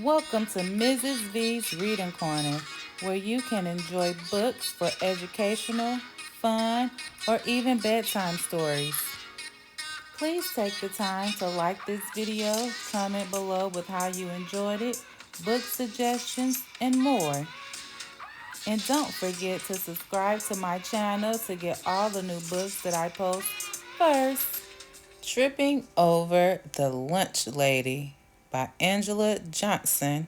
Welcome to Mrs. V's Reading Corner, where you can enjoy books for educational, fun, or even bedtime stories. Please take the time to like this video, comment below with how you enjoyed it, book suggestions, and more. And don't forget to subscribe to my channel to get all the new books that I post first. Tripping Over the Lunch Lady by Angela Johnson.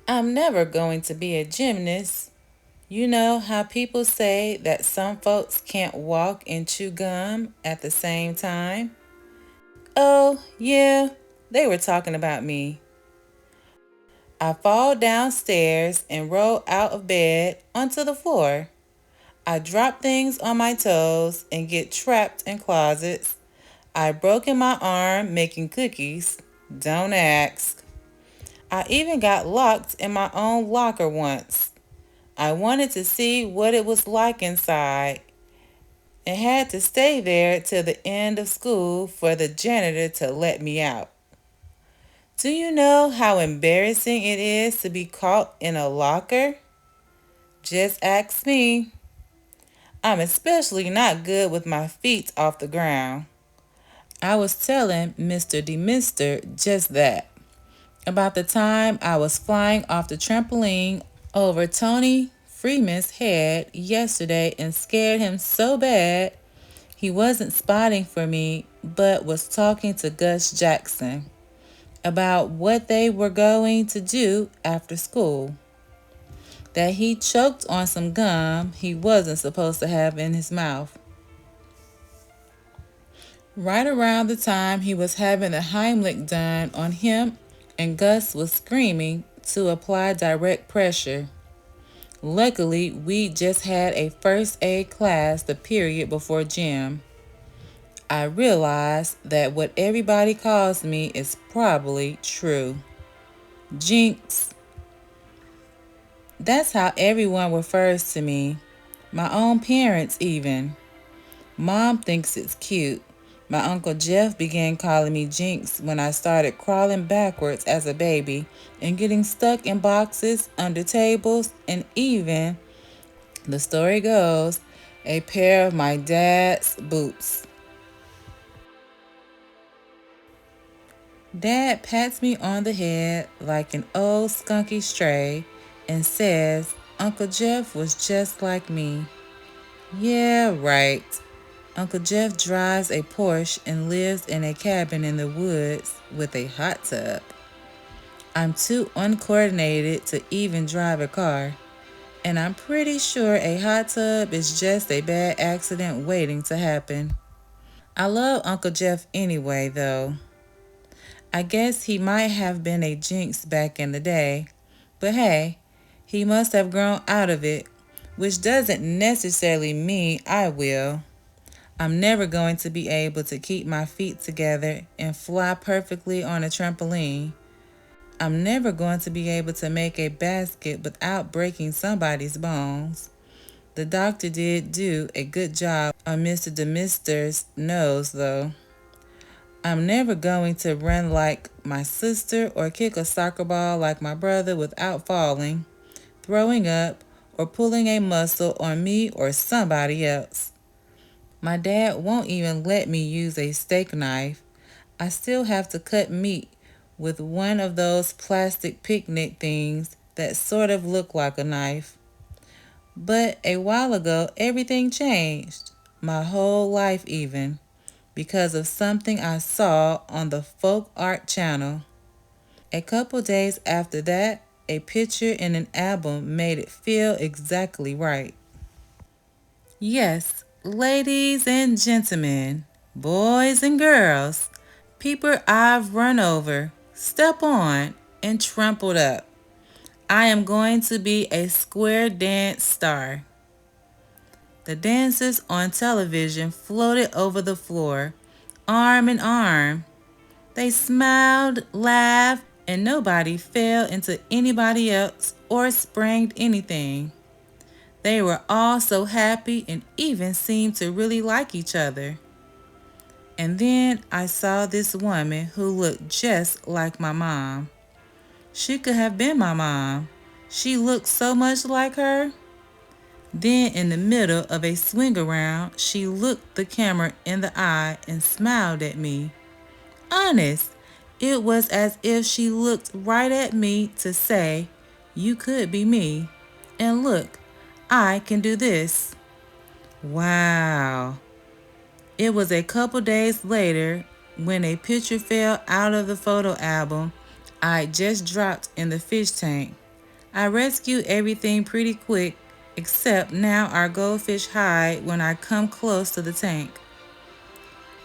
I'm never going to be a gymnast. You know how people say that some folks can't walk and chew gum at the same time? Oh, yeah, they were talking about me. I fall downstairs and roll out of bed onto the floor. I drop things on my toes and get trapped in closets. I've broken my arm making cookies. Don't ask. I even got locked in my own locker once. I wanted to see what it was like inside and had to stay there till the end of school for the janitor to let me out. Do you know how embarrassing it is to be caught in a locker? Just ask me. I'm especially not good with my feet off the ground. I was telling Mr. DeMister just that about the time I was flying off the trampoline over Tony Freeman's head yesterday and scared him so bad he wasn't spotting for me but was talking to Gus Jackson about what they were going to do after school. That he choked on some gum he wasn't supposed to have in his mouth. Right around the time he was having the Heimlich done on him, and Gus was screaming to apply direct pressure. Luckily, we just had a first aid class the period before gym. I realized that what everybody calls me is probably true. Jinx. That's how everyone refers to me. My own parents, even. Mom thinks it's cute. My Uncle Jeff began calling me Jinx when I started crawling backwards as a baby and getting stuck in boxes, under tables, and even, the story goes, a pair of my dad's boots. Dad pats me on the head like an old skunky stray and says Uncle Jeff was just like me. Yeah, right. Uncle Jeff drives a Porsche and lives in a cabin in the woods with a hot tub. I'm too uncoordinated to even drive a car, and I'm pretty sure a hot tub is just a bad accident waiting to happen. I love Uncle Jeff anyway, though. I guess he might have been a jinx back in the day, but hey, he must have grown out of it, which doesn't necessarily mean I will. I'm never going to be able to keep my feet together and fly perfectly on a trampoline. I'm never going to be able to make a basket without breaking somebody's bones. The doctor did do a good job on Mr. DeMister's nose, though. I'm never going to run like my sister or kick a soccer ball like my brother without falling, throwing up, or pulling a muscle on me or somebody else. My dad won't even let me use a steak knife. I still have to cut meat with one of those plastic picnic things that sort of look like a knife. But a while ago, everything changed. My whole life, even. Because of something I saw on the Folk Art channel. A couple days after that, a picture in an album made it feel exactly right. Yes, ladies and gentlemen, boys and girls, people I've run over, step on, and trampled up. I am going to be a square dance star. The dancers on television floated over the floor, arm in arm. They smiled, laughed, and nobody fell into anybody else or sprained anything. They were all so happy and even seemed to really like each other. And then I saw this woman who looked just like my mom. She could have been my mom. She looked so much like her. Then, in the middle of a swing around, she looked the camera in the eye and smiled at me. Honest, it was as if she looked right at me to say, "You could be me. And look, I can do this." Wow. It was a couple days later when a picture fell out of the photo album I just dropped in the fish tank. I rescued everything pretty quick, except now our goldfish hide when I come close to the tank.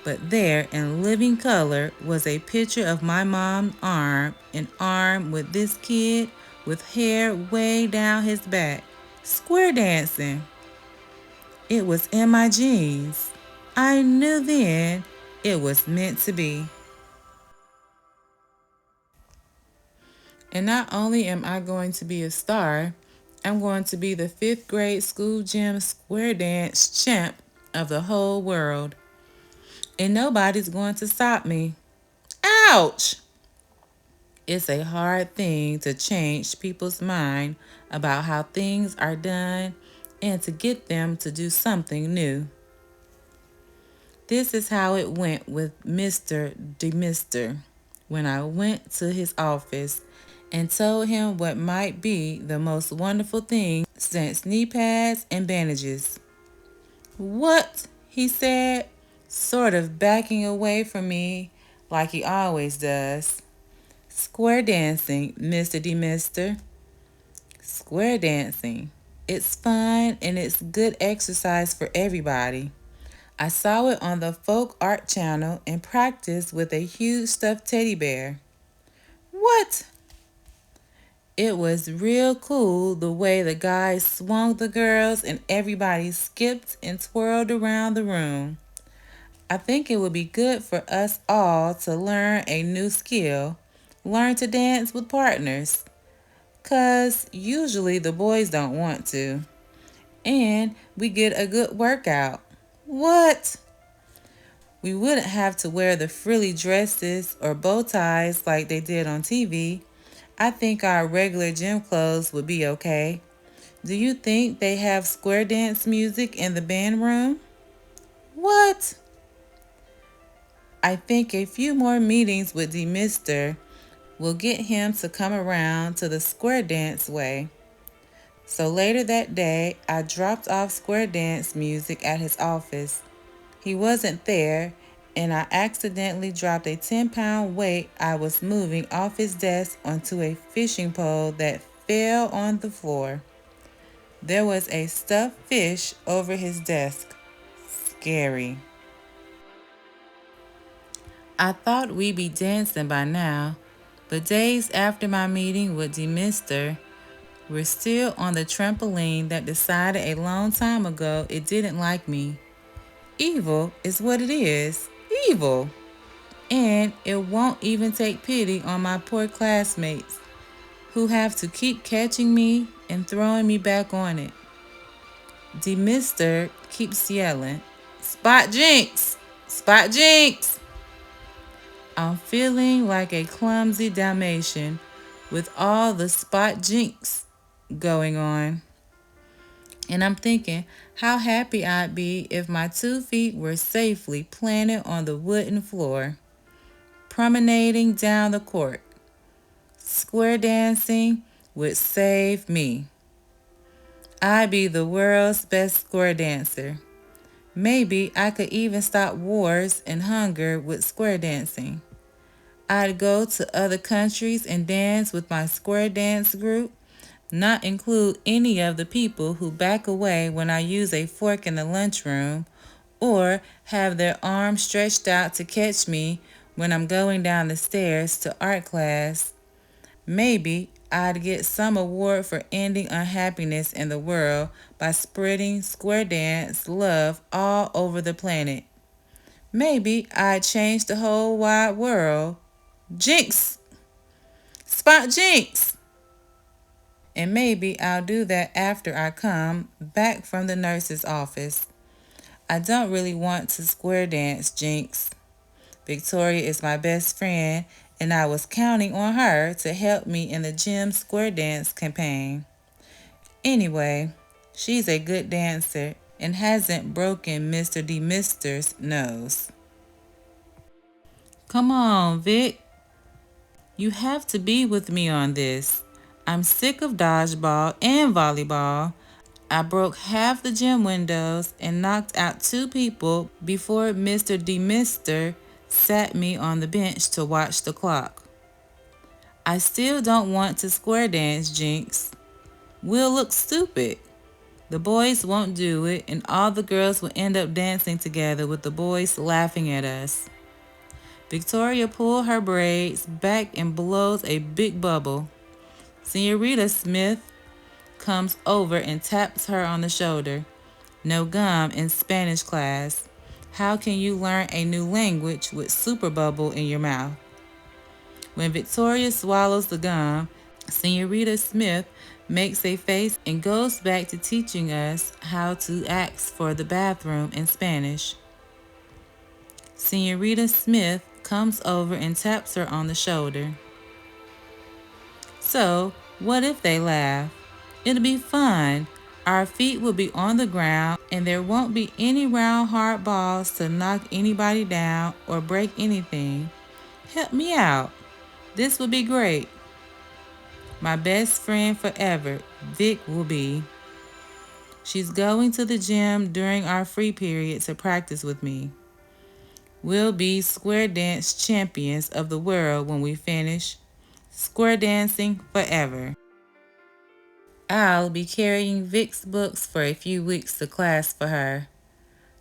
But there, in living color, was a picture of my mom's arm in arm with this kid with hair way down his back, square dancing. It was in my jeans. I knew then it was meant to be. And not only am I going to be a star, I'm going to be the fifth grade school gym square dance champ of the whole world. And nobody's going to stop me. Ouch! It's a hard thing to change people's mind about how things are done and to get them to do something new. This is how it went with Mr. DeMister when I went to his office and told him what might be the most wonderful thing since knee pads and bandages. "What?" he said, sort of backing away from me like he always does. "Square dancing, Mr. DeMister." Square dancing. It's fun and it's good exercise for everybody. I saw it on the folk art channel and practiced with a huge stuffed teddy bear. What? It was real cool the way the guys swung the girls and everybody skipped and twirled around the room. I think it would be good for us all to learn a new skill, learn to dance with partners, 'cause usually the boys don't want to. And we get a good workout. What? We wouldn't have to wear the frilly dresses or bow ties like they did on TV. I think our regular gym clothes would be okay. Do you think they have square dance music in the band room? What? I think a few more meetings with the Mister will get him to come around to the square dance way. So later that day, I dropped off square dance music at his office. He wasn't there, and I accidentally dropped a 10-pound weight I was moving off his desk onto a fishing pole that fell on the floor. There was a stuffed fish over his desk. Scary. I thought we'd be dancing by now, but days after my meeting with the Mister, we're still on the trampoline that decided a long time ago it didn't like me. Evil is what it is. Evil. And it won't even take pity on my poor classmates who have to keep catching me and throwing me back on it. The Mister keeps yelling, "Spot Jinx! Spot Jinx!" I'm feeling like a clumsy Dalmatian with all the spot jinx going on. And I'm thinking how happy I'd be if my 2 feet were safely planted on the wooden floor, promenading down the court. Square dancing would save me. I'd be the world's best square dancer. Maybe I could even stop wars and hunger with square dancing. I'd go to other countries and dance with my square dance group, not include any of the people who back away when I use a fork in the lunchroom or have their arms stretched out to catch me when I'm going down the stairs to art class. Maybe I'd get some award for ending unhappiness in the world by spreading square dance love all over the planet. Maybe I'd change the whole wide world. Jinx! Spot Jinx! And maybe I'll do that after I come back from the nurse's office. I don't really want to square dance, Jinx. Victoria is my best friend, and I was counting on her to help me in the gym square dance campaign. Anyway, she's a good dancer and hasn't broken Mr. D. Mister's nose. Come on, Vic. You have to be with me on this. I'm sick of dodgeball and volleyball. I broke half the gym windows and knocked out two people before Mr. DeMister sat me on the bench to watch the clock. I still don't want to square dance, Jinx. We'll look stupid. The boys won't do it, and all the girls will end up dancing together with the boys laughing at us. Victoria pulls her braids back and blows a big bubble. Senorita Smith comes over and taps her on the shoulder. No gum in Spanish class. How can you learn a new language with super bubble in your mouth? When Victoria swallows the gum, Senorita Smith makes a face and goes back to teaching us how to ask for the bathroom in Spanish. Senorita Smith comes over and taps her on the shoulder. So, what if they laugh? It'll be fun. Our feet will be on the ground and there won't be any round hard balls to knock anybody down or break anything. Help me out. This will be great. My best friend forever, Vic, will be. She's going to the gym during our free period to practice with me. We'll be square dance champions of the world when we finish. Square dancing forever. I'll be carrying Vic's books for a few weeks to class for her.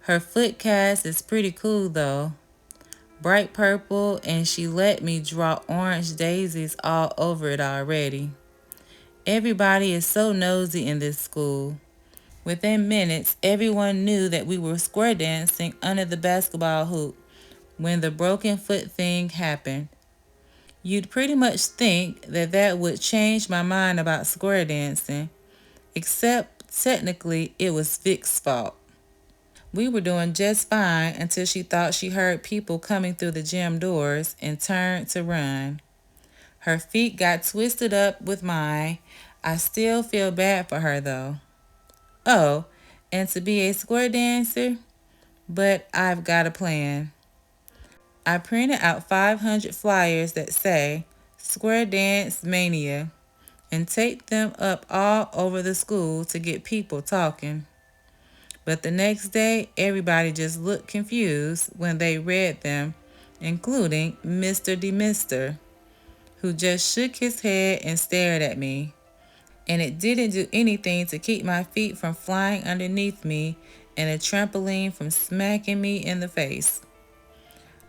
Her foot cast is pretty cool though. Bright purple, and she let me draw orange daisies all over it already. Everybody is so nosy in this school. Within minutes, everyone knew that we were square dancing under the basketball hoop when the broken foot thing happened. You'd pretty much think that that would change my mind about square dancing, except technically it was Vic's fault. We were doing just fine until she thought she heard people coming through the gym doors and turned to run. Her feet got twisted up with mine. I still feel bad for her though. Oh, and to be a square dancer? But I've got a plan. I printed out 500 flyers that say Square Dance Mania and taped them up all over the school to get people talking. But the next day, everybody just looked confused when they read them, including Mr. DeMister, who just shook his head and stared at me. And it didn't do anything to keep my feet from flying underneath me and a trampoline from smacking me in the face.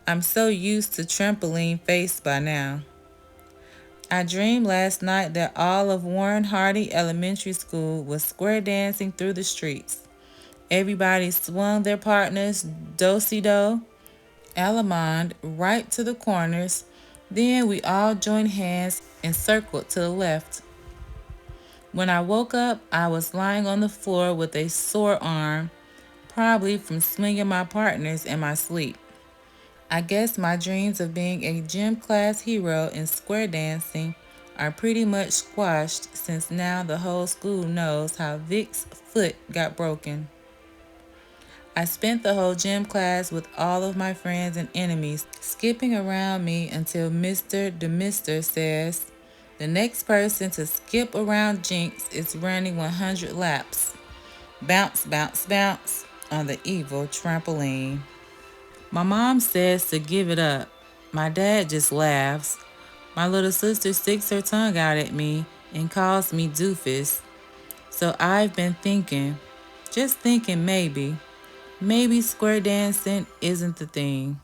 I'm so used to trampoline face by now. I dreamed last night that all of Warren Hardy Elementary School was square dancing through the streets. Everybody swung their partners do-si-do, Alamond, right to the corners. Then we all joined hands and circled to the left. When I woke up, I was lying on the floor with a sore arm, probably from swinging my partners in my sleep. I guess my dreams of being a gym class hero in square dancing are pretty much squashed since now the whole school knows how Vic's foot got broken. I spent the whole gym class with all of my friends and enemies skipping around me until Mr. DeMister says, the next person to skip around Jinx is running 100 laps. Bounce, bounce, bounce on the evil trampoline. My mom says to give it up. My dad just laughs. My little sister sticks her tongue out at me and calls me doofus. So I've been thinking, just thinking maybe square dancing isn't the thing.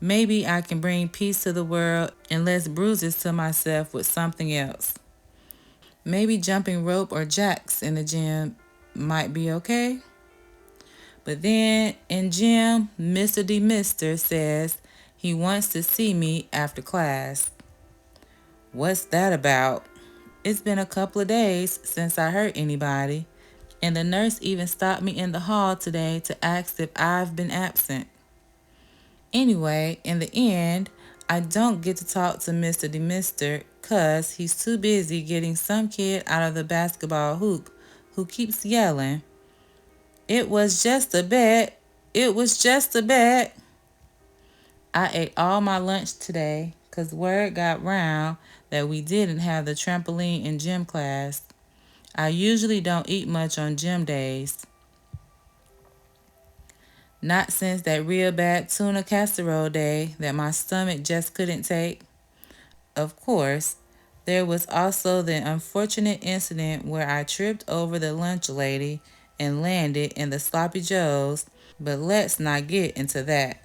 Maybe I can bring peace to the world and less bruises to myself with something else. Maybe jumping rope or jacks in the gym might be okay. But then in gym, Mr. DeMister says he wants to see me after class. What's that about? It's been a couple of days since I hurt anybody, and the nurse even stopped me in the hall today to ask if I've been absent. Anyway, in the end, I don't get to talk to Mr. DeMister because he's too busy getting some kid out of the basketball hoop who keeps yelling, "It was just a bet. It was just a bet." I ate all my lunch today because word got round that we didn't have the trampoline in gym class. I usually don't eat much on gym days. Not since that real bad tuna casserole day that my stomach just couldn't take. Of course, there was also the unfortunate incident where I tripped over the lunch lady and landed in the sloppy joes, but let's not get into that.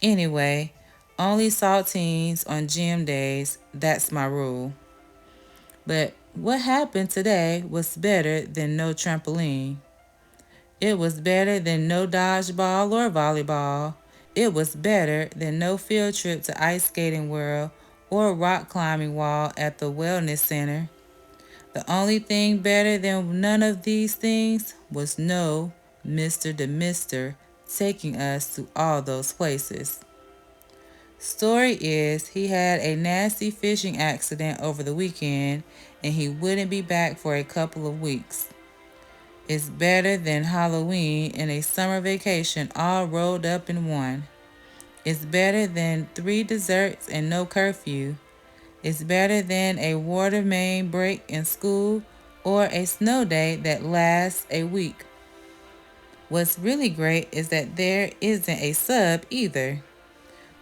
Anyway, only saltines on gym days, that's my rule. But what happened today was better than no trampoline. It was better than no dodgeball or volleyball. It was better than no field trip to ice skating world or rock climbing wall at the wellness center. The only thing better than none of these things was no Mr. DeMister taking us to all those places. Story is he had a nasty fishing accident over the weekend and he wouldn't be back for a couple of weeks. It's better than Halloween and a summer vacation all rolled up in one. It's better than 3 desserts and no curfew. It's better than a water main break in school or a snow day that lasts a week. What's really great is that there isn't a sub either.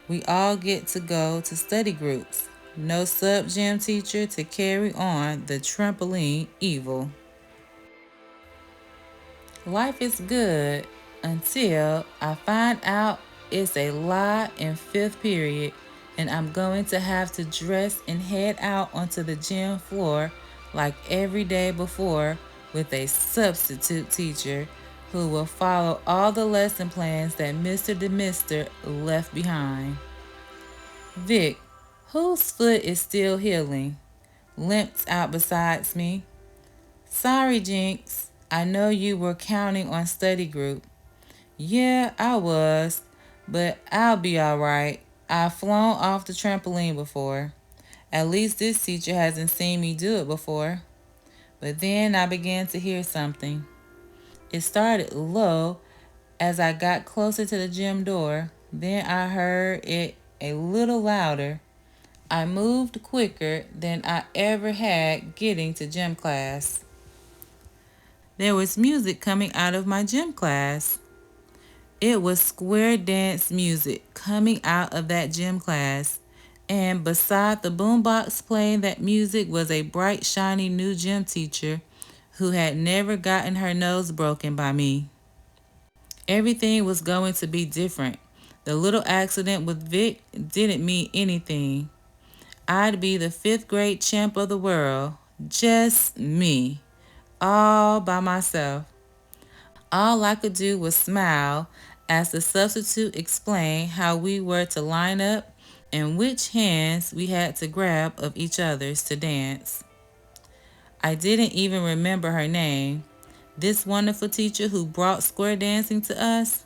We all get to go to study groups. No sub gym teacher to carry on the trampoline evil. Life is good until I find out it's a lie in fifth period and I'm going to have to dress and head out onto the gym floor like every day before with a substitute teacher who will follow all the lesson plans that Mr. DeMister left behind. Vic, whose foot is still healing, limps out besides me. Sorry, Jinx. I know you were counting on study group. Yeah, I was, but I'll be all right. I've flown off the trampoline before. At least this teacher hasn't seen me do it before. But then I began to hear something. It started low as I got closer to the gym door. Then I heard it a little louder. I moved quicker than I ever had getting to gym class. There was music coming out of my gym class. It was square dance music coming out of that gym class. And beside the boombox playing that music was a bright, shiny new gym teacher who had never gotten her nose broken by me. Everything was going to be different. The little accident with Vic didn't mean anything. I'd be the fifth grade champ of the world. Just me. All by myself. All I could do was smile as the substitute explained how we were to line up and which hands we had to grab of each other's to dance. I didn't even remember her name. This wonderful teacher who brought square dancing to us.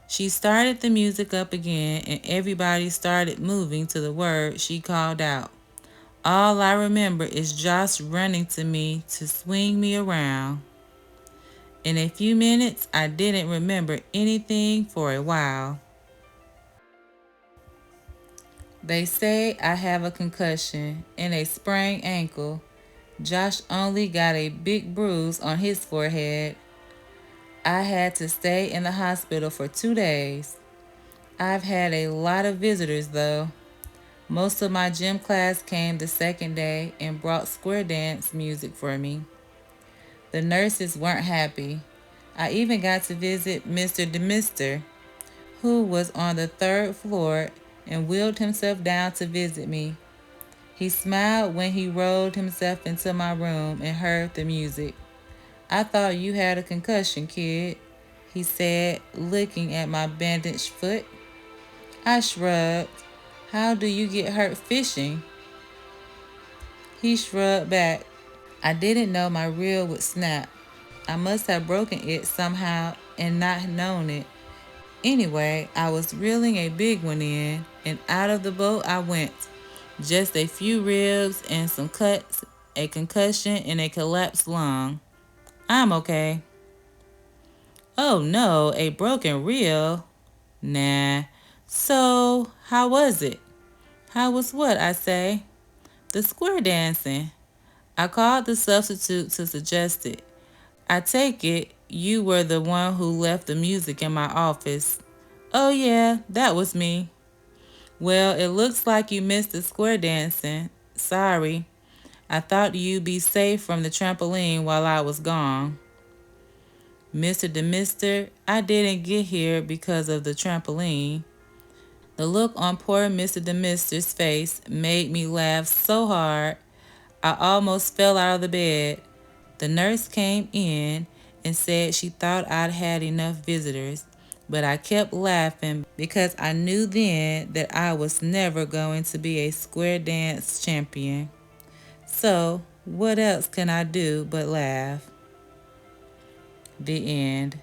She started the music up again and everybody started moving to the word she called out. All I remember is Josh running to me to swing me around. In a few minutes, I didn't remember anything for a while. They say I have a concussion and a sprained ankle. Josh only got a big bruise on his forehead. I had to stay in the hospital for 2 days. I've had a lot of visitors though. Most of my gym class came the second day and brought square dance music for me. The nurses weren't happy. I even got to visit Mr. DeMister, who was on the third floor and wheeled himself down to visit me. He smiled when he rolled himself into my room and heard the music. I thought you had a concussion, kid, he said, looking at my bandaged foot. I shrugged. How do you get hurt fishing? He shrugged back. I didn't know my reel would snap. I must have broken it somehow and not known it. Anyway, I was reeling a big one in, and out of the boat I went. Just a few ribs and some cuts, a concussion, and a collapsed lung. I'm okay. Oh no, a broken reel? Nah. So, how was it? How was what, I say? The square dancing. I called the substitute to suggest it. I take it you were the one who left the music in my office. Oh, yeah, that was me. Well, it looks like you missed the square dancing. Sorry. I thought you'd be safe from the trampoline while I was gone. Mr. DeMister, I didn't get here because of the trampoline. The look on poor Mr. DeMister's face made me laugh so hard I almost fell out of the bed. The nurse came in and said she thought I'd had enough visitors, but I kept laughing because I knew then that I was never going to be a square dance champion. So, what else can I do but laugh? The end.